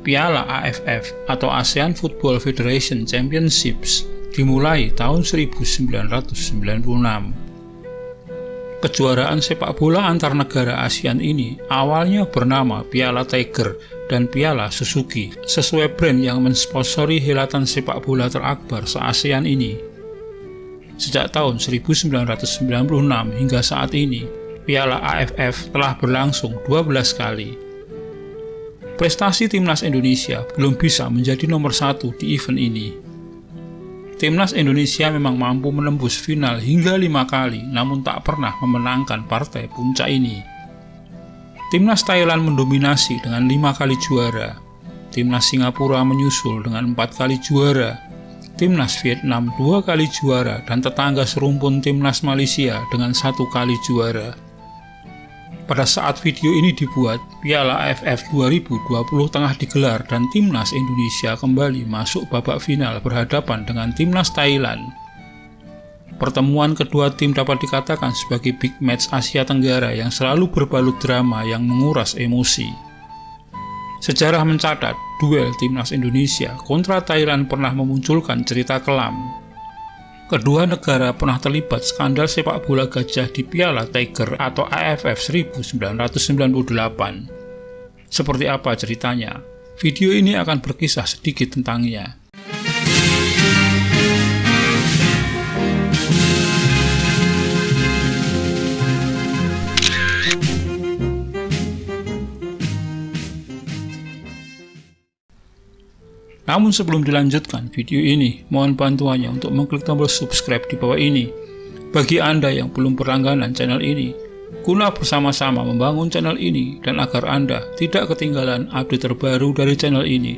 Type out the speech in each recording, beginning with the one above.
Piala AFF atau ASEAN Football Federation Championships dimulai tahun 1996. Kejuaraan sepak bola antar negara ASEAN ini awalnya bernama Piala Tiger dan Piala Suzuki, sesuai brand yang mensponsori helatan sepak bola terakbar se-ASEAN ini. Sejak tahun 1996 hingga saat ini, Piala AFF telah berlangsung 12 kali. Prestasi Timnas Indonesia belum bisa menjadi nomor satu di event ini. Timnas Indonesia memang mampu menembus final hingga 5 kali, namun tak pernah memenangkan partai puncak ini. Timnas Thailand mendominasi dengan 5 kali juara. Timnas Singapura menyusul dengan 4 kali juara. Timnas Vietnam 2 kali juara dan tetangga serumpun Timnas Malaysia dengan 1 kali juara. Pada saat video ini dibuat, Piala AFF 2020 tengah digelar dan Timnas Indonesia kembali masuk babak final berhadapan dengan Timnas Thailand. Pertemuan kedua tim dapat dikatakan sebagai big match Asia Tenggara yang selalu berbalut drama yang menguras emosi. Sejarah mencatat, duel Timnas Indonesia kontra Thailand pernah memunculkan cerita kelam. Kedua negara pernah terlibat skandal sepak bola gajah di Piala Tiger atau AFF 1998. Seperti apa ceritanya? Video ini akan berkisah sedikit tentangnya. Namun sebelum dilanjutkan video ini, mohon bantuannya untuk mengklik tombol subscribe di bawah ini. Bagi Anda yang belum berlangganan channel ini, guna bersama-sama membangun channel ini dan agar Anda tidak ketinggalan update terbaru dari channel ini.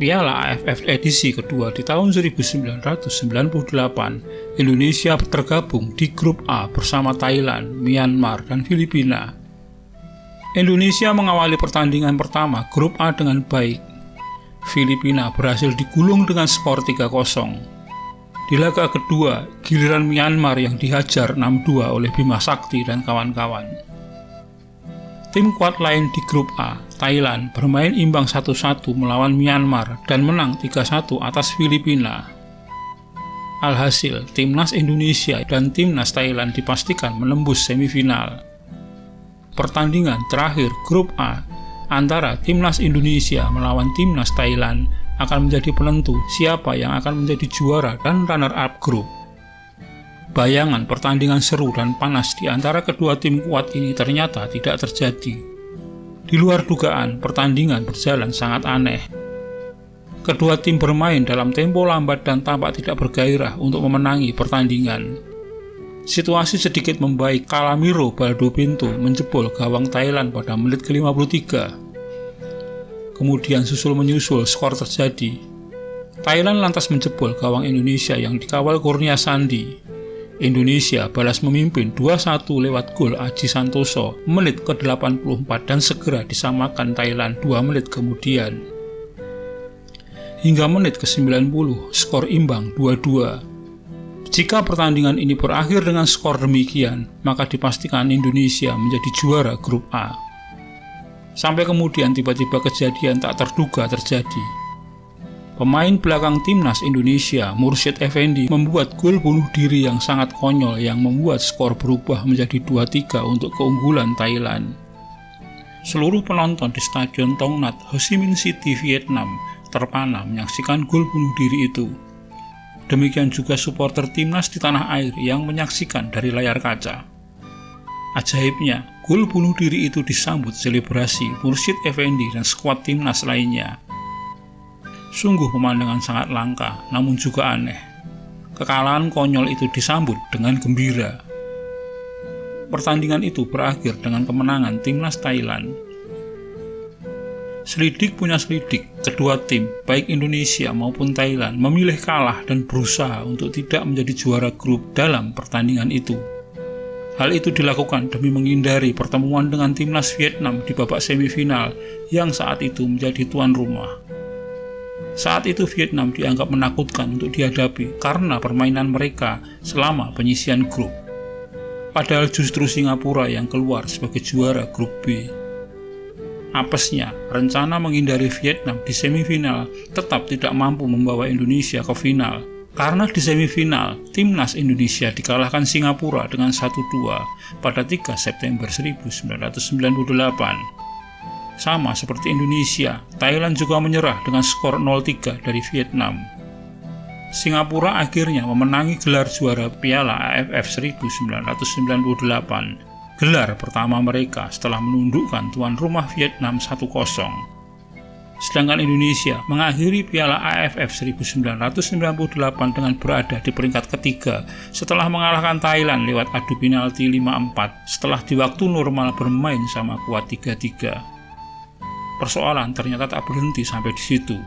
Piala AFF edisi kedua di tahun 1998, Indonesia tergabung di grup A bersama Thailand, Myanmar, dan Filipina. Indonesia mengawali pertandingan pertama grup A dengan baik. Filipina berhasil digulung dengan skor 3-0. Di laga kedua, giliran Myanmar yang dihajar 6-2 oleh Bima Sakti dan kawan-kawan. Tim kuat lain di grup A, Thailand, bermain imbang 1-1 melawan Myanmar dan menang 3-1 atas Filipina. Alhasil, Timnas Indonesia dan Timnas Thailand dipastikan menembus semifinal. Pertandingan terakhir grup A antara Timnas Indonesia melawan Timnas Thailand akan menjadi penentu siapa yang akan menjadi juara dan runner-up grup. Bayangan pertandingan seru dan panas di antara kedua tim kuat ini ternyata tidak terjadi. Di luar dugaan, pertandingan berjalan sangat aneh. Kedua tim bermain dalam tempo lambat dan tampak tidak bergairah untuk memenangi pertandingan. Situasi sedikit membaik kala Miro Baldo Pinto menjebol gawang Thailand pada menit ke-53. Kemudian susul-menyusul skor terjadi. Thailand lantas menjebol gawang Indonesia yang dikawal Kurnia Sandi. Indonesia balas memimpin 2-1 lewat gol Aji Santoso menit ke-84 dan segera disamakan Thailand 2 menit kemudian. Hingga menit ke-90, skor imbang 2-2. Jika pertandingan ini berakhir dengan skor demikian, maka dipastikan Indonesia menjadi juara grup A. Sampai kemudian tiba-tiba kejadian tak terduga terjadi. Pemain belakang Timnas Indonesia, Mursyid Effendi, membuat gol bunuh diri yang sangat konyol yang membuat skor berubah menjadi 2-3 untuk keunggulan Thailand. Seluruh penonton di Stadion Tong Nhat, Ho Chi Minh City, Vietnam, terpana menyaksikan gol bunuh diri itu. Demikian juga supporter Timnas di tanah air yang menyaksikan dari layar kaca. Ajaibnya, gol bunuh diri itu disambut selebrasi Mursyid Effendi dan skuad Timnas lainnya. Sungguh pemandangan sangat langka, namun juga aneh. Kekalahan konyol itu disambut dengan gembira. Pertandingan itu berakhir dengan kemenangan Timnas Thailand. Selidik punya selidik, kedua tim, baik Indonesia maupun Thailand, memilih kalah dan berusaha untuk tidak menjadi juara grup dalam pertandingan itu. Hal itu dilakukan demi menghindari pertemuan dengan timnas Vietnam di babak semifinal yang saat itu menjadi tuan rumah. Saat itu Vietnam dianggap menakutkan untuk dihadapi karena permainan mereka selama penyisian grup. Padahal justru Singapura yang keluar sebagai juara grup B. Apesnya, rencana menghindari Vietnam di semifinal tetap tidak mampu membawa Indonesia ke final. Karena di semifinal, timnas Indonesia dikalahkan Singapura dengan 1-2 pada 3 September 1998. Sama seperti Indonesia, Thailand juga menyerah dengan skor 0-3 dari Vietnam. Singapura akhirnya memenangi gelar juara Piala AFF 1998, gelar pertama mereka setelah menundukkan tuan rumah Vietnam 1-0. Sedangkan Indonesia mengakhiri Piala AFF 1998 dengan berada di peringkat ketiga setelah mengalahkan Thailand lewat adu penalti 5-4 setelah di waktu normal bermain sama kuat 3-3. Persoalan ternyata tak berhenti sampai di situ.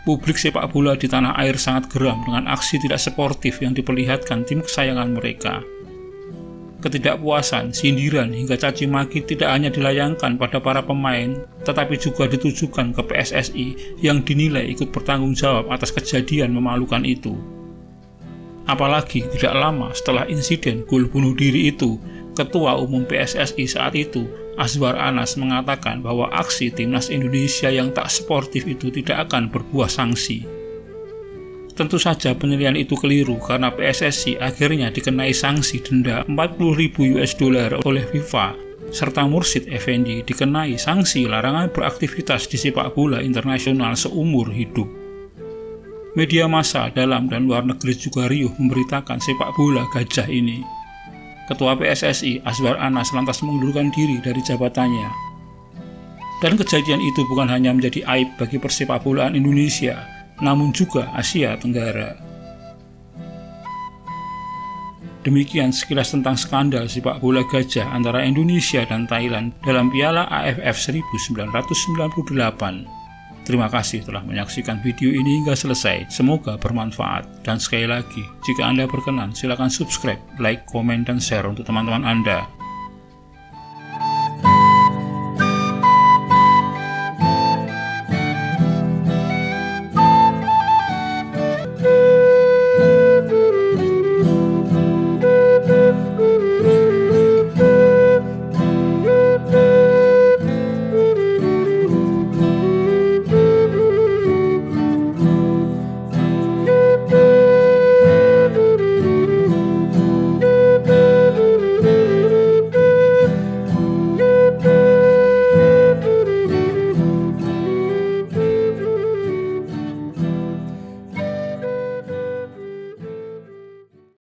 Publik sepak bola di tanah air sangat geram dengan aksi tidak sportif yang diperlihatkan tim kesayangan mereka. Ketidakpuasan, sindiran, hingga caci maki tidak hanya dilayangkan pada para pemain, tetapi juga ditujukan ke PSSI yang dinilai ikut bertanggung jawab atas kejadian memalukan itu. Apalagi tidak lama setelah insiden gol bunuh diri itu, Ketua Umum PSSI saat itu, Azwar Anas, mengatakan bahwa aksi timnas Indonesia yang tak sportif itu tidak akan berbuah sanksi. Tentu saja penilaian itu keliru karena PSSI akhirnya dikenai sanksi denda $40.000 oleh FIFA, serta Mursyid Effendi dikenai sanksi larangan beraktivitas di sepak bola internasional seumur hidup. Media massa dalam dan luar negeri juga riuh memberitakan sepak bola gajah ini. Ketua PSSI Azwar Anas lantas mengundurkan diri dari jabatannya. Dan kejadian itu bukan hanya menjadi aib bagi persepakbolaan Indonesia, namun juga Asia Tenggara. Demikian sekilas tentang skandal sepak bola gajah antara Indonesia dan Thailand dalam Piala AFF 1998. Terima kasih telah menyaksikan video ini hingga selesai. Semoga bermanfaat. Dan sekali lagi, jika Anda berkenan, silakan subscribe, like, komen, dan share untuk teman-teman Anda.